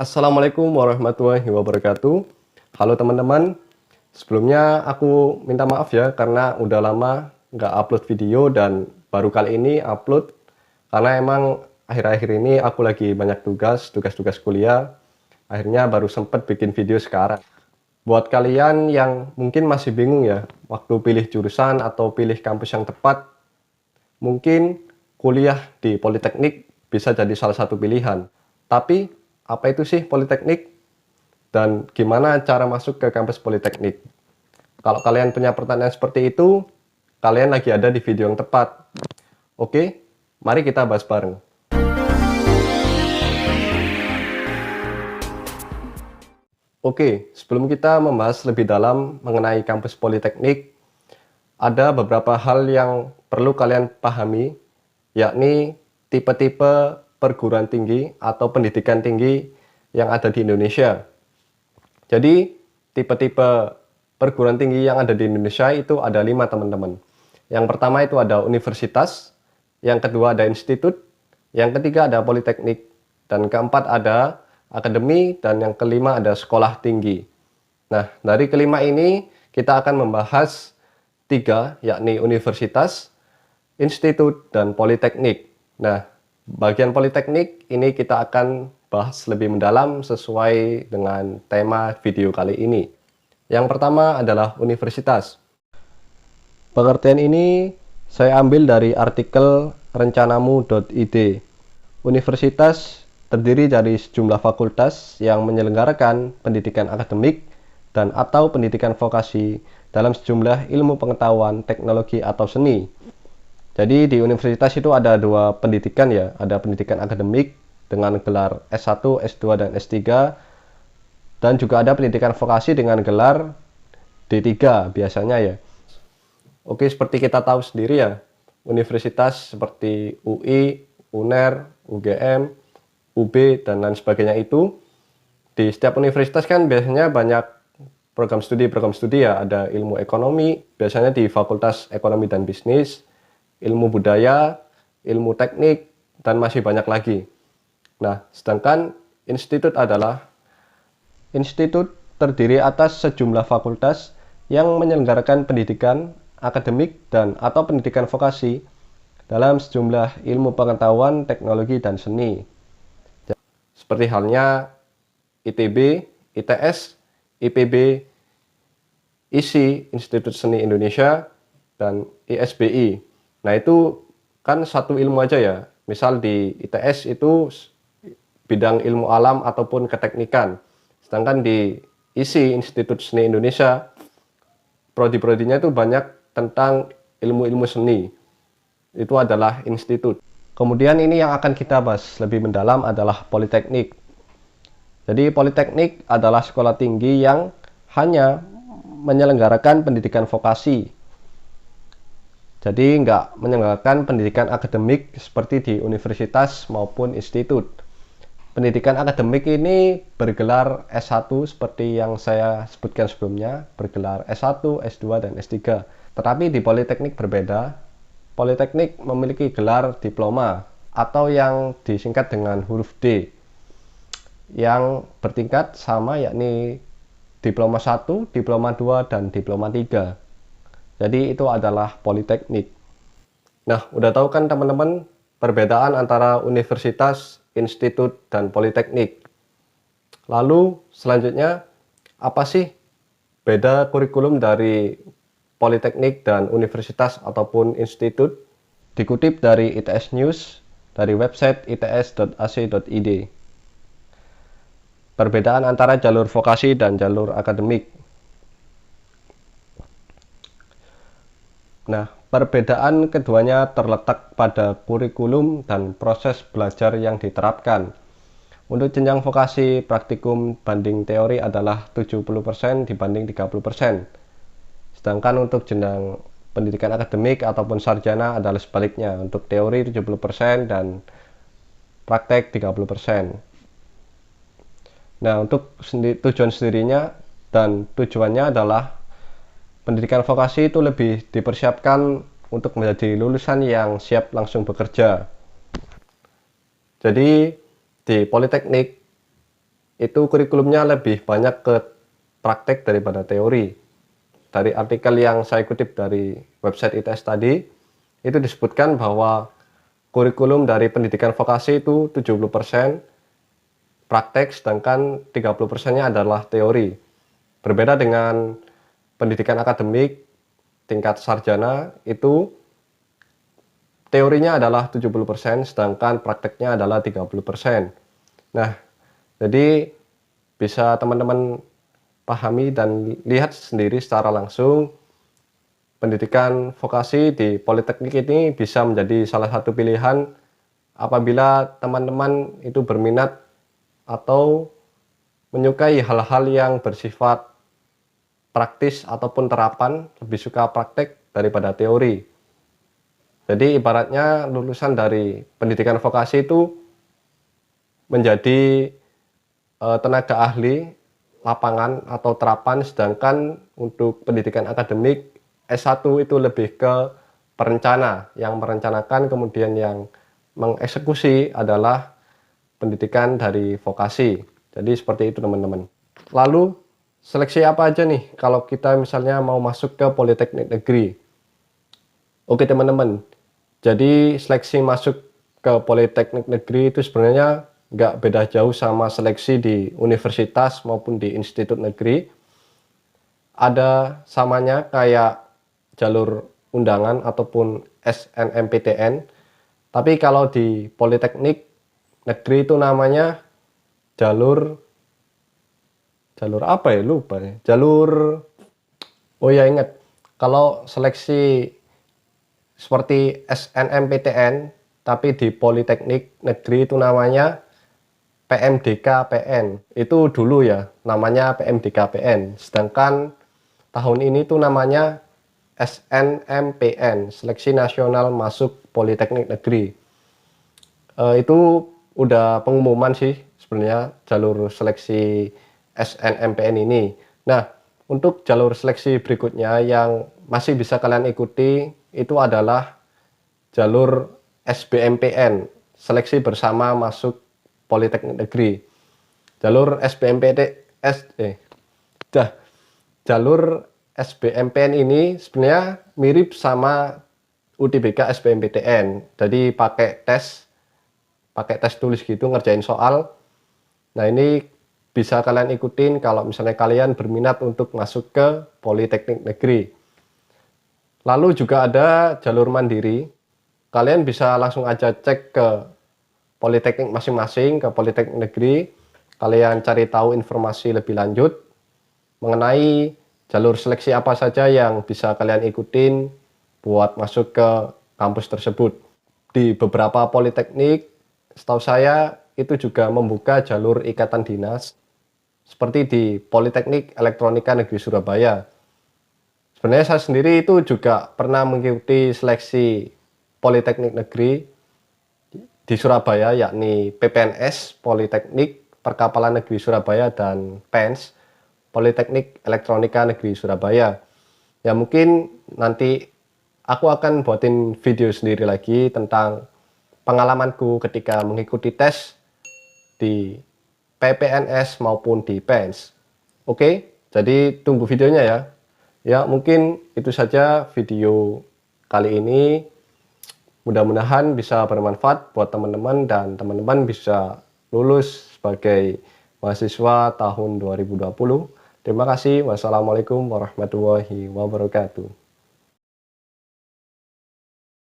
Assalamualaikum warahmatullahi wabarakatuh. Halo teman-teman, sebelumnya aku minta maaf ya karena udah lama nggak upload video dan baru kali ini upload karena emang akhir-akhir ini aku lagi banyak tugas kuliah, akhirnya baru sempet bikin video sekarang. Buat kalian yang mungkin masih bingung ya, waktu pilih jurusan atau pilih kampus yang tepat, mungkin kuliah di Politeknik bisa jadi salah satu pilihan. Tapi apa itu sih Politeknik? Dan gimana cara masuk ke kampus Politeknik? Kalau kalian punya pertanyaan seperti itu, kalian lagi ada di video yang tepat. Oke, mari kita bahas bareng. Oke, sebelum kita membahas lebih dalam mengenai kampus Politeknik, ada beberapa hal yang perlu kalian pahami, yakni tipe-tipe perguruan tinggi atau pendidikan tinggi yang ada di Indonesia. Jadi, tipe-tipe perguruan tinggi yang ada di Indonesia itu ada 5 teman-teman. Yang pertama itu ada universitas, yang kedua ada institut, yang ketiga ada politeknik, dan keempat ada akademi, dan yang kelima ada sekolah tinggi. Nah, dari kelima ini kita akan membahas 3, yakni universitas, institut, dan politeknik. Nah, bagian politeknik ini kita akan bahas lebih mendalam sesuai dengan tema video kali ini. Yang pertama adalah universitas. Pengertian ini saya ambil dari artikel rencanamu.id. Universitas terdiri dari sejumlah fakultas yang menyelenggarakan pendidikan akademik dan atau pendidikan vokasi dalam sejumlah ilmu pengetahuan, teknologi, atau seni. Jadi di universitas itu ada 2 pendidikan ya, ada pendidikan akademik dengan gelar S1, S2, dan S3, dan juga ada pendidikan vokasi dengan gelar D3 biasanya ya. Oke, seperti kita tahu sendiri ya, universitas seperti UI, UNER, UGM, UB, dan lain sebagainya itu, di setiap universitas kan biasanya banyak program studi ya, ada ilmu ekonomi, biasanya di Fakultas Ekonomi dan Bisnis, ilmu budaya, ilmu teknik, dan masih banyak lagi. Nah, sedangkan institut adalah institut terdiri atas sejumlah fakultas yang menyelenggarakan pendidikan akademik dan atau pendidikan vokasi dalam sejumlah ilmu pengetahuan, teknologi, dan seni. Seperti halnya ITB, ITS, IPB, ISI, Institut Seni Indonesia, dan ISBI. Nah, itu kan satu ilmu aja ya. Misal di ITS itu bidang ilmu alam ataupun keteknikan. Sedangkan di ISI, Institut Seni Indonesia, prodi-prodinya itu banyak tentang ilmu-ilmu seni. Itu adalah institut. Kemudian ini yang akan kita bahas lebih mendalam adalah politeknik. Jadi politeknik adalah sekolah tinggi yang hanya menyelenggarakan pendidikan vokasi. Jadi nggak menyelenggarakan pendidikan akademik seperti di universitas maupun institut. Pendidikan akademik ini bergelar S1 seperti yang saya sebutkan sebelumnya, bergelar S1, S2, dan S3. Tetapi di politeknik berbeda. Politeknik memiliki gelar diploma atau yang disingkat dengan huruf D yang bertingkat sama, yakni diploma 1, diploma 2, dan diploma 3. Jadi itu adalah politeknik. Nah, udah tahu kan teman-teman perbedaan antara universitas, institut, dan politeknik. Lalu selanjutnya, apa sih beda kurikulum dari politeknik dan universitas ataupun institut? Dikutip dari ITS News, dari website its.ac.id. Perbedaan antara jalur vokasi dan jalur akademik. Nah, perbedaan keduanya terletak pada kurikulum dan proses belajar yang diterapkan. Untuk jenjang vokasi, praktikum banding teori adalah 70% dibanding 30%. Sedangkan untuk jenjang pendidikan akademik ataupun sarjana adalah sebaliknya. Untuk teori 70% dan praktek 30%. Nah, untuk tujuan sendirinya dan tujuannya adalah pendidikan vokasi itu lebih dipersiapkan untuk menjadi lulusan yang siap langsung bekerja. Jadi di politeknik itu kurikulumnya lebih banyak ke praktek daripada teori. Dari artikel yang saya kutip dari website ITS tadi, itu disebutkan bahwa kurikulum dari pendidikan vokasi itu 70% praktek, sedangkan 30%-nya adalah teori. Berbeda dengan pendidikan akademik tingkat sarjana, itu teorinya adalah 70%, sedangkan prakteknya adalah 30%. Nah, jadi bisa teman-teman pahami dan lihat sendiri secara langsung, pendidikan vokasi di Politeknik ini bisa menjadi salah satu pilihan apabila teman-teman itu berminat atau menyukai hal-hal yang bersifat praktis ataupun terapan, lebih suka praktek daripada teori. Jadi ibaratnya lulusan dari pendidikan vokasi itu menjadi tenaga ahli lapangan atau terapan, sedangkan untuk pendidikan akademik S1 itu lebih ke perencana, yang merencanakan, kemudian yang mengeksekusi adalah pendidikan dari vokasi. Jadi seperti itu teman-teman. Lalu seleksi apa aja nih kalau kita misalnya mau masuk ke Politeknik Negeri? Oke teman-teman, jadi seleksi masuk ke Politeknik Negeri itu sebenarnya nggak beda jauh sama seleksi di universitas maupun di institut negeri. Ada samanya kayak jalur undangan ataupun SNMPTN. Tapi kalau di Politeknik Negeri itu namanya jalur apa ya, lupa ya. Oh ya ingat, kalau seleksi seperti SNMPTN tapi di Politeknik Negeri itu namanya PMDK-PN. Itu dulu ya namanya PMDK-PN, sedangkan tahun ini tuh namanya SNMPN, Seleksi Nasional Masuk Politeknik Negeri. Itu udah pengumuman sih sebenarnya jalur seleksi SNMPN ini. Nah, untuk jalur seleksi berikutnya yang masih bisa kalian ikuti itu adalah jalur SBMPN, Seleksi Bersama Masuk Politeknik Negeri. Jalur jalur SBMPN ini sebenarnya mirip sama UTBK SBMPTN. Jadi pakai tes tulis gitu, ngerjain soal. Nah, ini bisa kalian ikutin kalau misalnya kalian berminat untuk masuk ke Politeknik Negeri. Lalu juga ada jalur mandiri. Kalian bisa langsung aja cek ke Politeknik masing-masing, ke Politeknik Negeri. Kalian cari tahu informasi lebih lanjut mengenai jalur seleksi apa saja yang bisa kalian ikutin buat masuk ke kampus tersebut. Di beberapa politeknik, setahu saya itu juga membuka jalur ikatan dinas, seperti di Politeknik Elektronika Negeri Surabaya. Sebenarnya saya sendiri itu juga pernah mengikuti seleksi Politeknik Negeri di Surabaya, yakni PPNS, Politeknik Perkapalan Negeri Surabaya, dan PENS, Politeknik Elektronika Negeri Surabaya. Ya mungkin nanti aku akan buatin video sendiri lagi tentang pengalamanku ketika mengikuti tes di PPNS maupun di PENS. Oke, jadi tunggu videonya ya. Ya mungkin itu saja video kali ini. Mudah-mudahan bisa bermanfaat buat teman-teman dan teman-teman bisa lulus sebagai mahasiswa tahun 2020. Terima kasih. Wassalamualaikum warahmatullahi wabarakatuh.